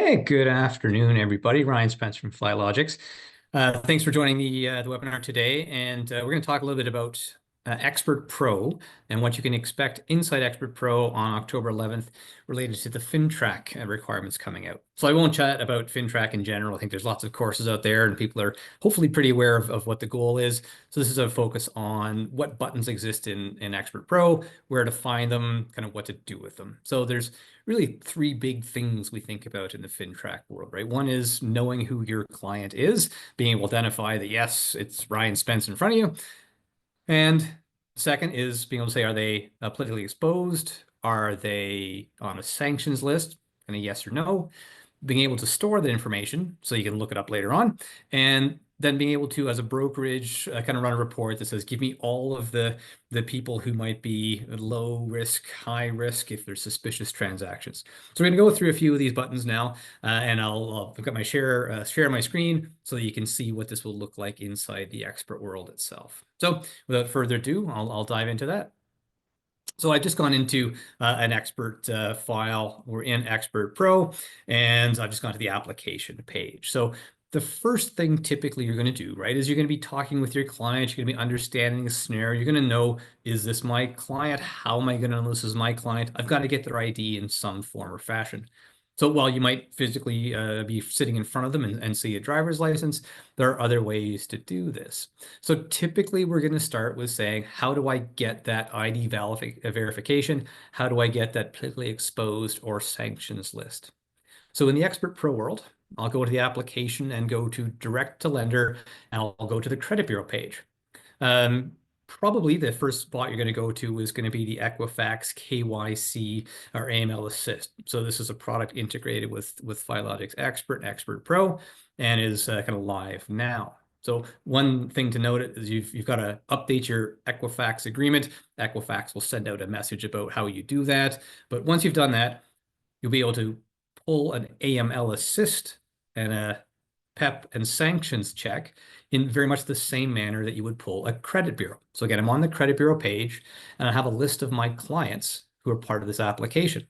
Hey, good afternoon, everybody. Ryan Spencer from Filogix. Thanks for joining the webinar today, and we're going to talk a little bit about Expert Pro and what you can expect inside Expert Pro on October 11th related to the FINTRAC requirements coming out. So I won't chat about FINTRAC in general. I think there's lots of courses out there, and people are hopefully pretty aware of what the goal is. So this is a focus on what buttons exist in Expert Pro, where to find them, kind of what to do with them. So there's really three big things we think about in the FINTRAC world, right? One is knowing who your client is, being able to identify that, yes, it's Ryan Spence in front of you. And second is being able to say, are they politically exposed? Are they on a sanctions list? And a yes or no. Being able to store that information so you can look it up later on. And then being able to, as a brokerage, kind of run a report that says, give me all of the people who might be low risk, high risk if there's suspicious transactions. So we're going to go through a few of these buttons now, and I've got my share my screen so that you can see what this will look like inside the expert world itself. So without further ado, I'll dive into that. So I've just gone into an expert file. We're in Expert Pro, and I've just gone to the application page. So the first thing typically you're going to do, right, is you're going to be talking with your client. You're going to be understanding the scenario. You're going to know, is this my client? How am I going to know this is my client? I've got to get their ID in some form or fashion. So while you might physically be sitting in front of them and see a driver's license, there are other ways to do this. So typically we're going to start with saying, how do I get that ID verification? How do I get that politically exposed or sanctions list? So in the Expert Pro world, I'll go to the application and go to direct to lender, and I'll go to the credit bureau page. Probably the first spot you're going to go to is going to be the Equifax KYC or AML Assist. So this is a product integrated with Filogix Expert Pro, and is kind of live now. So one thing to note is you've got to update your Equifax agreement. Equifax will send out a message about how you do that. But once you've done that, you'll be able to pull an AML Assist and a PEP and sanctions check in very much the same manner that you would pull a credit bureau. So again, I'm on the credit bureau page, and I have a list of my clients who are part of this application.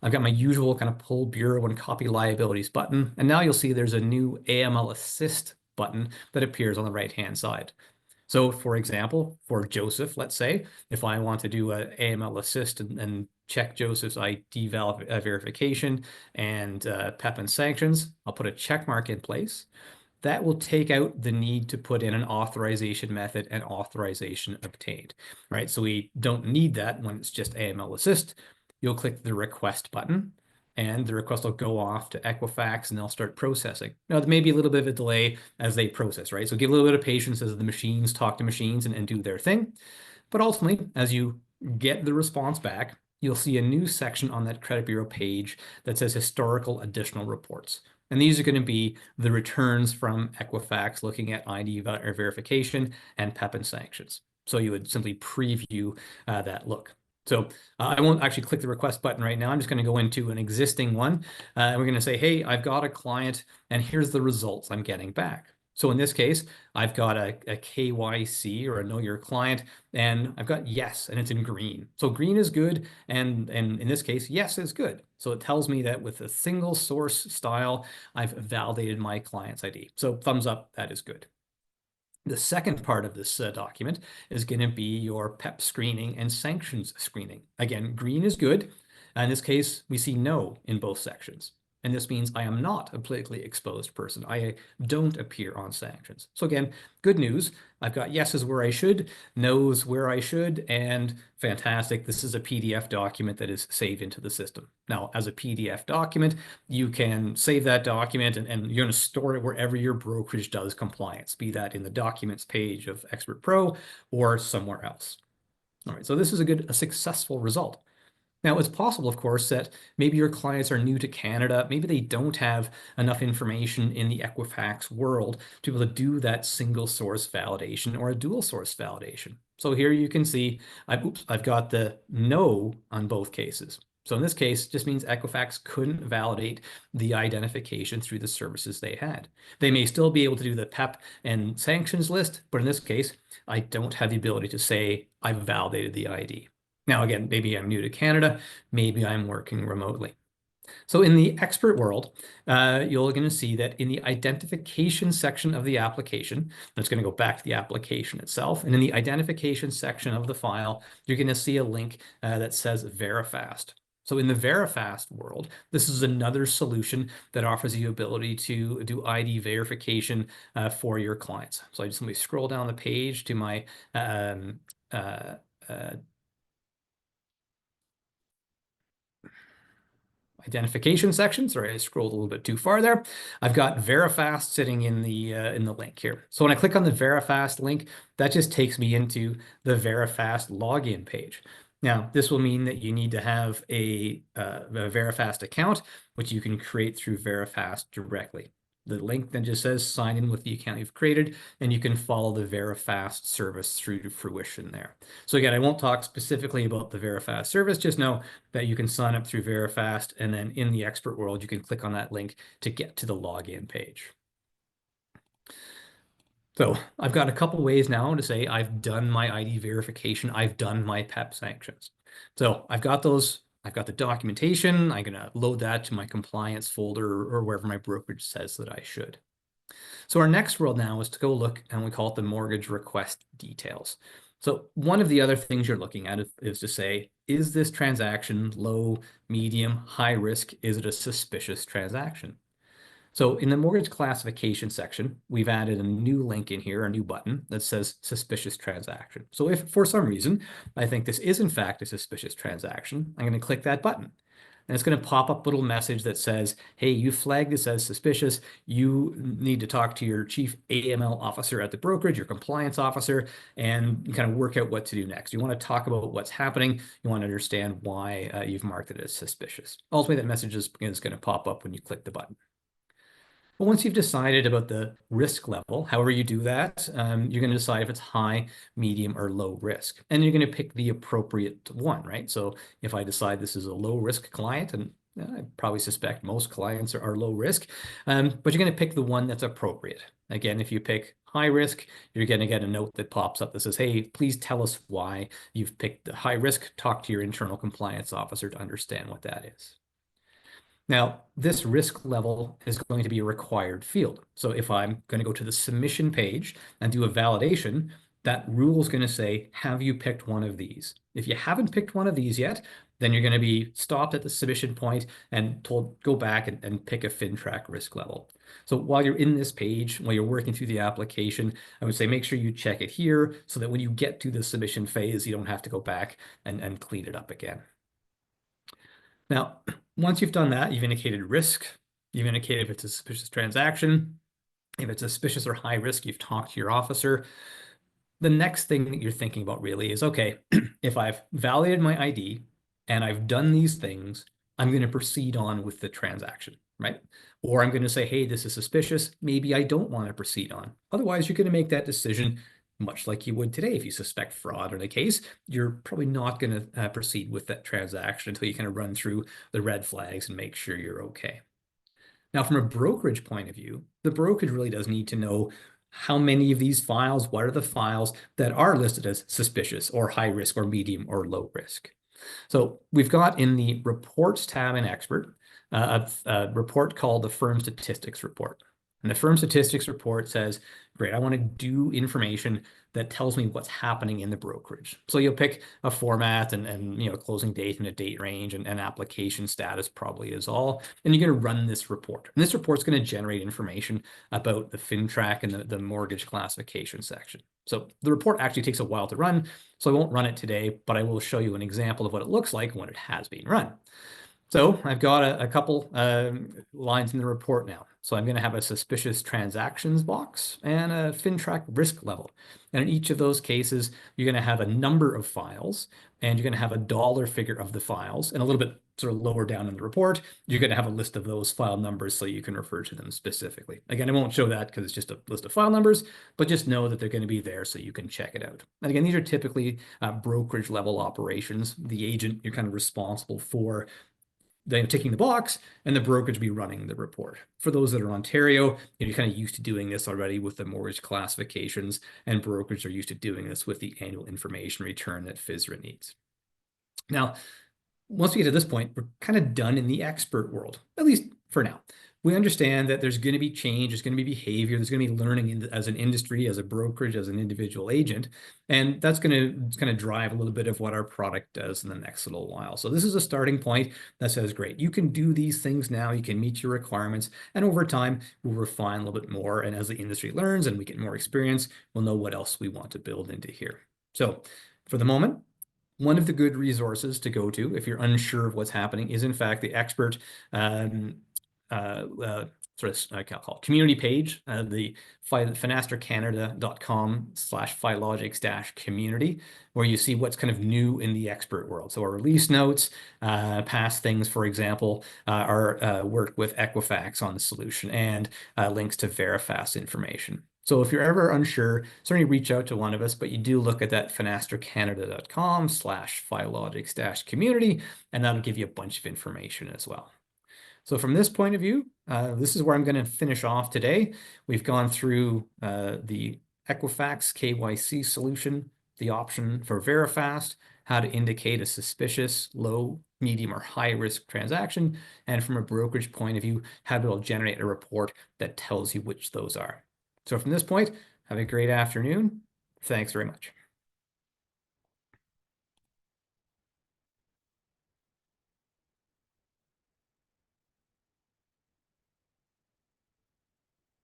I've got my usual kind of pull bureau and copy liabilities button, and now you'll see there's a new AML Assist button that appears on the right-hand side. So for example, for Joseph, let's say, if I want to do an AML Assist and check Joseph's ID verification and PEP and sanctions, I'll put a check mark in place. That will take out the need to put in an authorization method and authorization obtained, right? So we don't need that when it's just AML Assist. You'll click the request button, and the request will go off to Equifax, and they'll start processing. Now, there may be a little bit of a delay as they process, right? So give a little bit of patience as the machines talk to machines and do their thing. But ultimately, as you get the response back, you'll see a new section on that credit bureau page that says historical additional reports. And these are going to be the returns from Equifax looking at ID verification and PEP and sanctions. So you would simply preview that look. So I won't actually click the request button right now. I'm just going to go into an existing one. And we're going to say, hey, I've got a client, and here's the results I'm getting back. So in this case, I've got a KYC or a know your client, and I've got yes, and it's in green. So green is good, and in this case, yes is good. So it tells me that with a single source style, I've validated my client's ID. So thumbs up, that is good. The second part of this document is going to be your PEP screening and sanctions screening. Again, green is good. In this case, we see no in both sections. And this means I am not a politically exposed person. I don't appear on sanctions. So again, good news. I've got yeses where I should, nos where I should, and fantastic. This is a PDF document that is saved into the system. Now, as a PDF document, you can save that document and you're going to store it wherever your brokerage does compliance, be that in the documents page of Expert Pro or somewhere else. All right, so this is a successful result. Now, it's possible, of course, that maybe your clients are new to Canada. Maybe they don't have enough information in the Equifax world to be able to do that single source validation or a dual source validation. So here you can see, I've got the no on both cases. So in this case, just means Equifax couldn't validate the identification through the services they had. They may still be able to do the PEP and sanctions list, but in this case, I don't have the ability to say I've validated the ID. Now, again, maybe I'm new to Canada, maybe I'm working remotely. So in the expert world, you're going to see that in the identification section of the application, it's going to go back to the application itself. And in the identification section of the file, you're going to see a link that says Verifast. So in the Verifast world, this is another solution that offers you ability to do ID verification for your clients. So I just let me scroll down the page to my uh, identification section. Sorry, I scrolled a little bit too far there. I've got Verifast sitting in the link here. So when I click on the Verifast link, that just takes me into the Verifast login page. Now, this will mean that you need to have a Verifast account, which you can create through Verifast directly. The link then just says sign in with the account you've created, and you can follow the Verifast service through to fruition there. So again, I won't talk specifically about the Verifast service, just know that you can sign up through Verifast, and then in the expert world, you can click on that link to get to the login page. So I've got a couple ways now to say I've done my ID verification, I've done my PEP sanctions. So I've got those, I've got the documentation, I'm gonna load that to my compliance folder or wherever my brokerage says that I should. So our next world now is to go look, and we call it the mortgage request details. So one of the other things you're looking at is to say, is this transaction low, medium, high risk? Is it a suspicious transaction? So in the mortgage classification section, we've added a new link in here, a new button that says suspicious transaction. So if for some reason I think this is in fact a suspicious transaction, I'm going to click that button. And it's going to pop up a little message that says, hey, you flagged this as suspicious. You need to talk to your chief AML officer at the brokerage, your compliance officer, and kind of work out what to do next. You want to talk about what's happening. You want to understand why you've marked it as suspicious. Ultimately, that message is going to pop up when you click the button. But once you've decided about the risk level, however you do that, you're going to decide if it's high, medium, or low risk. And you're going to pick the appropriate one, right? So if I decide this is a low risk client, and I probably suspect most clients are low risk, but you're going to pick the one that's appropriate. Again, if you pick high risk, you're going to get a note that pops up that says, hey, please tell us why you've picked the high risk. Talk to your internal compliance officer to understand what that is. Now, this risk level is going to be a required field. So if I'm going to go to the submission page and do a validation, that rule is going to say, have you picked one of these? If you haven't picked one of these yet, then you're going to be stopped at the submission point and told, go back and pick a FINTRAC risk level. So while you're in this page, while you're working through the application, I would say make sure you check it here so that when you get to the submission phase, you don't have to go back and clean it up again. Now, once you've done that, you've indicated risk, you've indicated if it's a suspicious transaction, if it's suspicious or high risk, you've talked to your officer. The next thing that you're thinking about really is, okay, if I've validated my ID and I've done these things, I'm going to proceed on with the transaction, right? Or I'm going to say, hey, this is suspicious. Maybe I don't want to proceed on. Otherwise, you're going to make that decision much like you would today. If you suspect fraud in a case, you're probably not going to proceed with that transaction until you kind of run through the red flags and make sure you're okay. Now, from a brokerage point of view, the brokerage really does need to know how many of these files, what are the files that are listed as suspicious or high risk or medium or low risk. So we've got in the reports tab in Expert, a report called the Firm Statistics Report. And the Firm Statistics Report says, great, I want to do information that tells me what's happening in the brokerage. So you'll pick a format and closing date and a date range and application status probably is all. And you're going to run this report. And this report's going to generate information about the FINTRAC and the mortgage classification section. So the report actually takes a while to run, so I won't run it today, but I will show you an example of what it looks like when it has been run. So I've got a couple lines in the report now. So I'm going to have a suspicious transactions box and a FINTRAC risk level. And in each of those cases, you're going to have a number of files, and you're going to have a dollar figure of the files. And a little bit sort of lower down in the report, you're going to have a list of those file numbers so you can refer to them specifically. Again, I won't show that because it's just a list of file numbers, but just know that they're going to be there so you can check it out. And again, these are typically brokerage level operations. The agent, you're kind of responsible for then ticking the box, and the brokerage be running the report. For those that are in Ontario, you're kind of used to doing this already with the mortgage classifications, and brokers are used to doing this with the annual information return that FISRA needs. Now, once we get to this point, we're kind of done in the expert world, at least for now. We understand that there's going to be change, there's going to be behavior, there's going to be learning as an industry, as a brokerage, as an individual agent, and that's going to drive a little bit of what our product does in the next little while. So this is a starting point that says, great, you can do these things now, you can meet your requirements, and over time we'll refine a little bit more. And as the industry learns and we get more experience, we'll know what else we want to build into here. So for the moment, one of the good resources to go to if you're unsure of what's happening is, in fact, the expert I call it community page, the finastercanada.com/Filogix-community, where you see what's kind of new in the expert world. So our release notes, past things, for example, our work with Equifax on the solution, and links to Verifast information. So if you're ever unsure, certainly reach out to one of us, but you do look at that finastercanada.com/Filogix-community, and that'll give you a bunch of information as well. So from this point of view, this is where I'm going to finish off today. We've gone through the Equifax KYC solution, the option for Verifast, how to indicate a suspicious, low, medium, or high risk transaction, and from a brokerage point of view, how to generate a report that tells you which those are. So from this point, have a great afternoon. Thanks very much.